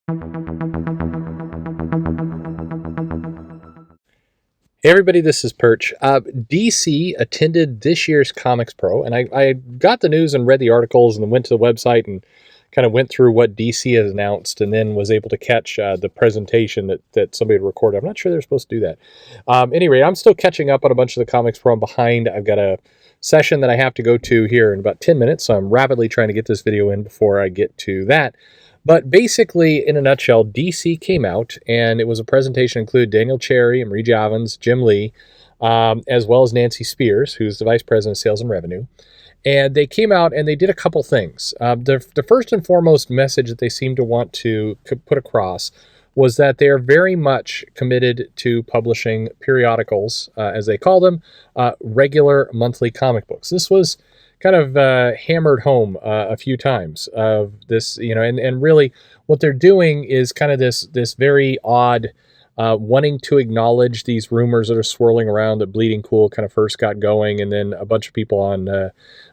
Hey everybody, this is Perch. DC attended this year's ComicsPRO, and I got the news and read the articles and went to the website and kind of went through what DC has announced, and then was able to catch the presentation that somebody had recorded. I'm not sure they're supposed to do that. Anyway, I'm still catching up on a bunch of the ComicsPRO. I'm behind. I've got a session that I have to go to here in about 10 minutes, so I'm rapidly trying to get this video in before I get to that. But basically, in a nutshell, DC came out, and it was a presentation that included Daniel Cherry and Marie Javins, Jim Lee, as well as Nancy Spears, who's the Vice President of Sales and Revenue. And they came out and they did a couple things. The first and foremost message that they seemed to want to put across was that they are very much committed to publishing periodicals, as they call them, regular monthly comic books. This was kind of hammered home a few times of this, and really what they're doing is kind of this very odd wanting to acknowledge these rumors that are swirling around that Bleeding Cool kind of first got going, and then a bunch of people on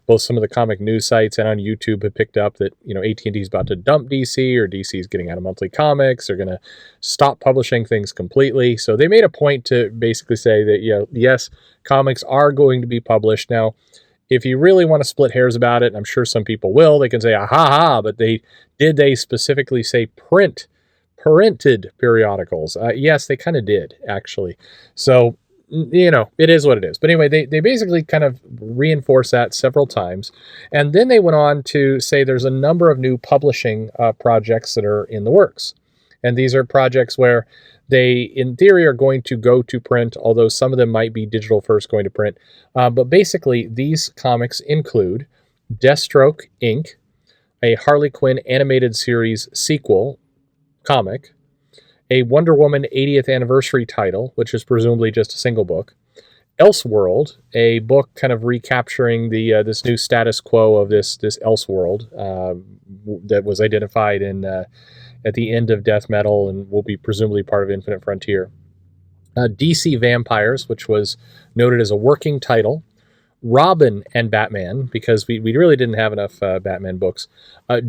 both some of the comic news sites and on YouTube have picked up that AT&T is about to dump DC, or DC is getting out of monthly comics. They're going to stop publishing things completely. So they made a point to basically say that yes, comics are going to be published now. If you really want to split hairs about it, and I'm sure some people will, they can say, but they specifically say printed periodicals? Yes, they kind of did, actually. So, it is what it is. But anyway, they basically kind of reinforced that several times. And then they went on to say there's a number of new publishing projects that are in the works. And these are projects where they, in theory, are going to go to print, although some of them might be digital first going to print. But basically, these comics include Deathstroke Inc., a Harley Quinn animated series sequel comic, a Wonder Woman 80th anniversary title, which is presumably just a single book, Elseworld, a book kind of recapturing the this new status quo of this Elseworld that was identified in at the end of Death Metal and will be presumably part of Infinite Frontier. DC Vampires, which was noted as a working title. Robin and Batman, because we really didn't have enough Batman books.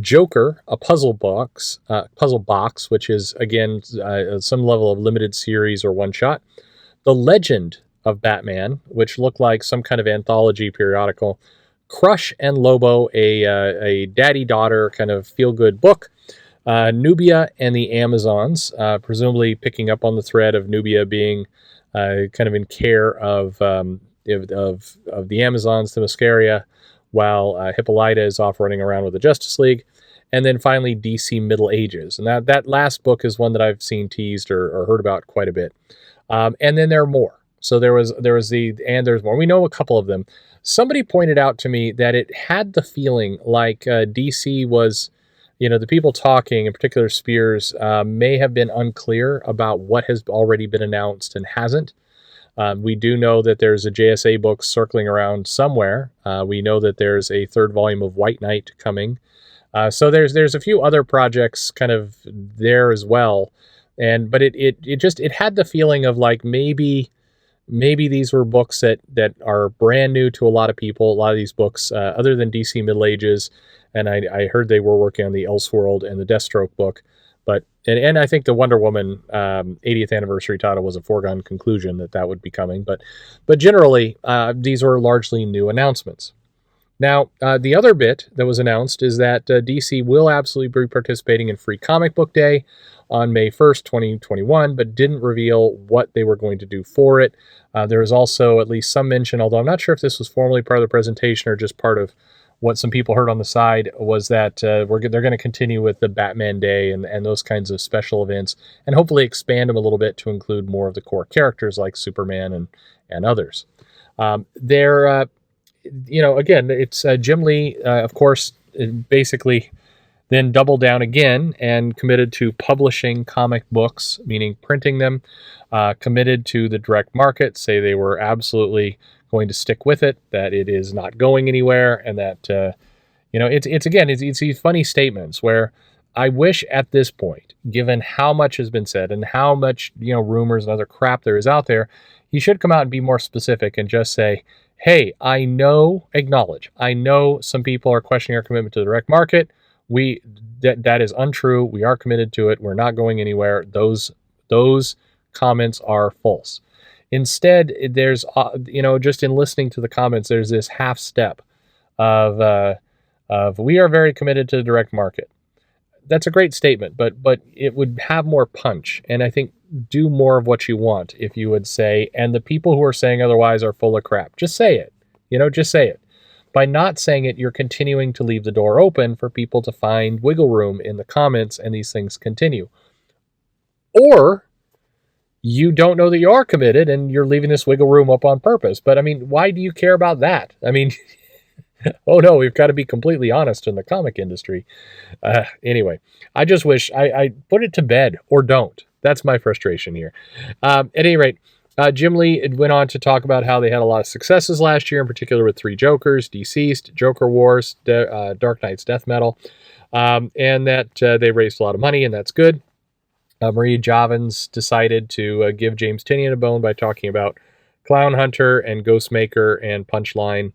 Joker, a puzzle box, which is, again, some level of limited series or one-shot. The Legend of Batman, which looked like some kind of anthology periodical. Crush and Lobo, a daddy-daughter kind of feel-good book. Nubia and the Amazons, presumably picking up on the thread of Nubia being kind of in care of the Amazons, Themyscira, while Hippolyta is off running around with the Justice League. And then finally, DC Middle Ages. And that last book is one that I've seen teased or heard about quite a bit. And then there are more. So there's more. We know a couple of them. Somebody pointed out to me that it had the feeling like DC was, the people talking, in particular Spears, may have been unclear about what has already been announced and hasn't. We do know that there's a JSA book circling around somewhere. We know that there's a third volume of White Knight coming. So there's a few other projects kind of there as well. But it had the feeling of like maybe these were books that are brand new to a lot of people. A lot of these books, other than DC Middle Ages, and I heard they were working on the Elseworld and the Deathstroke book. But and I think the Wonder Woman 80th anniversary title was a foregone conclusion that would be coming. But generally, these are largely new announcements. Now, the other bit that was announced is that DC will absolutely be participating in Free Comic Book Day on May 1st, 2021, but didn't reveal what they were going to do for it. There is also at least some mention, although I'm not sure if this was formally part of the presentation or just part of what some people heard on the side, was that they're going to continue with the Batman Day and those kinds of special events, and hopefully expand them a little bit to include more of the core characters like Superman and others. Again, it's Jim Lee, of course, basically then doubled down again and committed to publishing comic books, meaning printing them, committed to the direct market, say they were absolutely going to stick with it, that it is not going anywhere, and that, it's these funny statements where I wish at this point, given how much has been said and how much, rumors and other crap there is out there, he should come out and be more specific and just say, hey, I know some people are questioning our commitment to the direct market. That is untrue. We are committed to it. We're not going anywhere. Those comments are false. Instead, there's just in listening to the comments, there's this half step of we are very committed to the direct market. That's a great statement, but it would have more punch, and I think do more of what you want if you would say, and the people who are saying otherwise are full of crap. Just say it. Just say it. By not saying it, you're continuing to leave the door open for people to find wiggle room in the comments, and these things continue. Or you don't know that you are committed, and you're leaving this wiggle room up on purpose. But, I mean, why do you care about that? I mean, oh no, we've got to be completely honest in the comic industry. Anyway, I just wish I put it to bed, or don't. That's my frustration here. At any rate, Jim Lee went on to talk about how they had a lot of successes last year, in particular with 3 Jokers, Deceased, Joker Wars, Dark Knight's Death Metal, and that they raised a lot of money, and that's good. Marie Javins decided to give James Tynion a bone by talking about Clown Hunter and Ghostmaker and Punchline,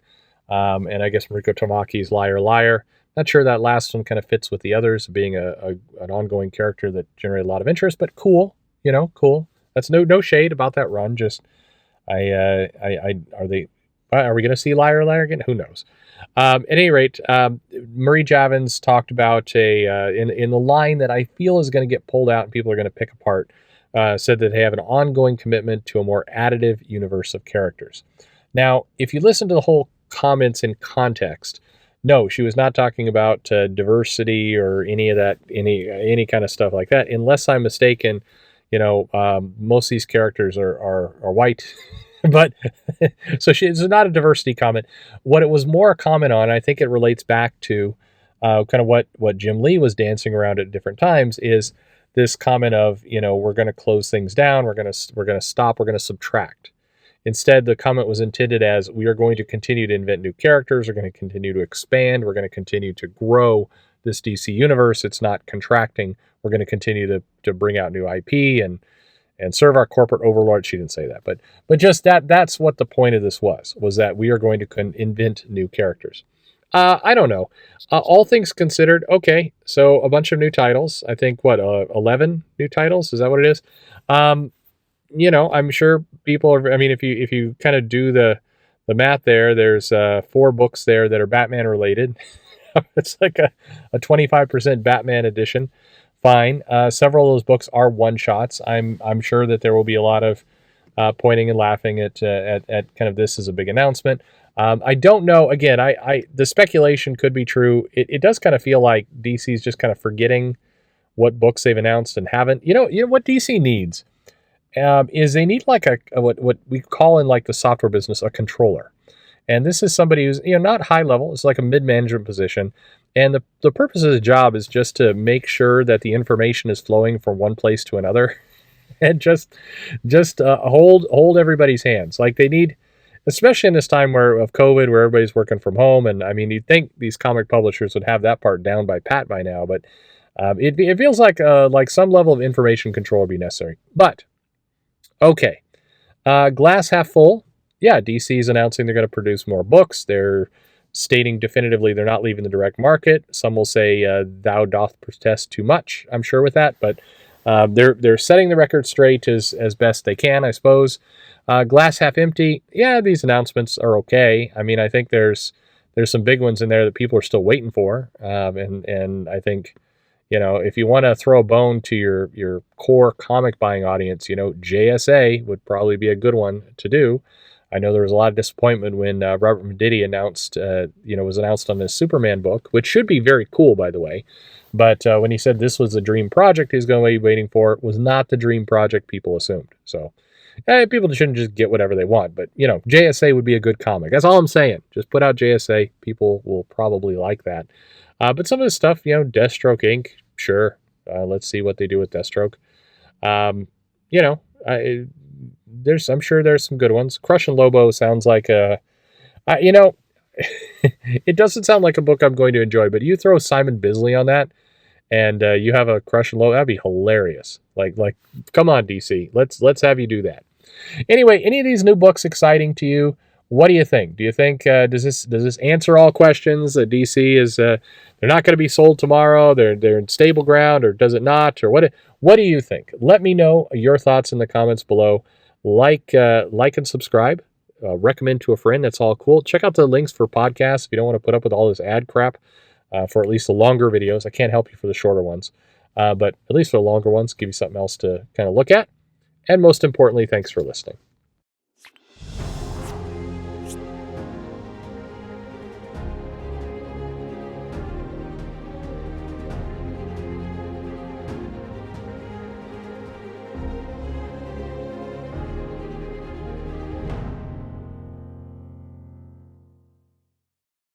and I guess Mariko Tamaki's Liar Liar. Not sure that last one kind of fits with the others, being an ongoing character that generated a lot of interest, but cool, cool. That's no shade about that run. Just are we going to see Liar Liar again? Who knows? At any rate, Marie Javins talked about in the line that I feel is going to get pulled out and people are going to pick apart. Said that they have an ongoing commitment to a more additive universe of characters. Now, if you listen to the whole comments in context, no, she was not talking about diversity or any of that, any kind of stuff like that. Unless I'm mistaken, most of these characters are white. But so it's not a diversity comment. What it was more a comment on, I think it relates back to kind of what Jim Lee was dancing around at different times, is this comment of, we're going to close things down, we're going to stop, we're going to subtract. Instead, the comment was intended as, we are going to continue to invent new characters, we're going to continue to expand, we're going to continue to grow this DC universe. It's not contracting. We're going to continue to bring out new IP and serve our corporate overlord. She didn't say that, but just that's what the point of this was that we are going to invent new characters. I don't know. All things considered, okay, so a bunch of new titles. I think, 11 new titles? Is that what it is? I'm sure people are, if you kind of do the math there's 4 books there that are Batman related. It's like a 25% Batman edition. Fine. Several of those books are one-shots. I'm sure that there will be a lot of pointing and laughing at kind of this as a big announcement. I don't know. Again, the speculation could be true. It does kind of feel like DC's just kind of forgetting what books they've announced and haven't. You know what DC needs is they need like what we call in like the software business a controller. And this is somebody who's not high level. It's like a mid-management position. And the purpose of the job is just to make sure that the information is flowing from one place to another, and just hold everybody's hands. Like they need, especially in this time of COVID, where everybody's working from home. And you'd think these comic publishers would have that part down by pat by now, but it feels like some level of information control would be necessary. But okay, glass half full. Yeah, DC is announcing they're going to produce more books. They're stating definitively they're not leaving the direct market. Some will say thou doth protest too much, I'm sure, with that. But they're setting the record straight as best they can, I suppose. Glass half empty. Yeah, these announcements are okay. I think there's some big ones in there that people are still waiting for. And I think, if you want to throw a bone to your core comic buying audience, JSA would probably be a good one to do. I know there was a lot of disappointment when Robert Medici was announced on this Superman book, which should be very cool, by the way. But when he said this was the dream project he's going to be waiting for, it was not the dream project people assumed. So people shouldn't just get whatever they want. But, JSA would be a good comic. That's all I'm saying. Just put out JSA. People will probably like that. But some of this stuff, Deathstroke Inc., sure. Let's see what they do with Deathstroke. I'm sure there's some good ones. Crush and Lobo sounds like it doesn't sound like a book I'm going to enjoy, but you throw Simon Bisley on that and you have a Crush and Lobo, that'd be hilarious. Like, come on, DC. Let's have you do that. Anyway, any of these new books exciting to you? What do you think? Do you think does this answer all questions? DC is they're not going to be sold tomorrow. They're in stable ground, or does it not? Or what do you think? Let me know your thoughts in the comments below. Like and subscribe. Recommend to a friend. That's all cool. Check out the links for podcasts if you don't want to put up with all this ad crap. For at least the longer videos. I can't help you for the shorter ones, but at least for the longer ones, give you something else to kind of look at. And most importantly, thanks for listening.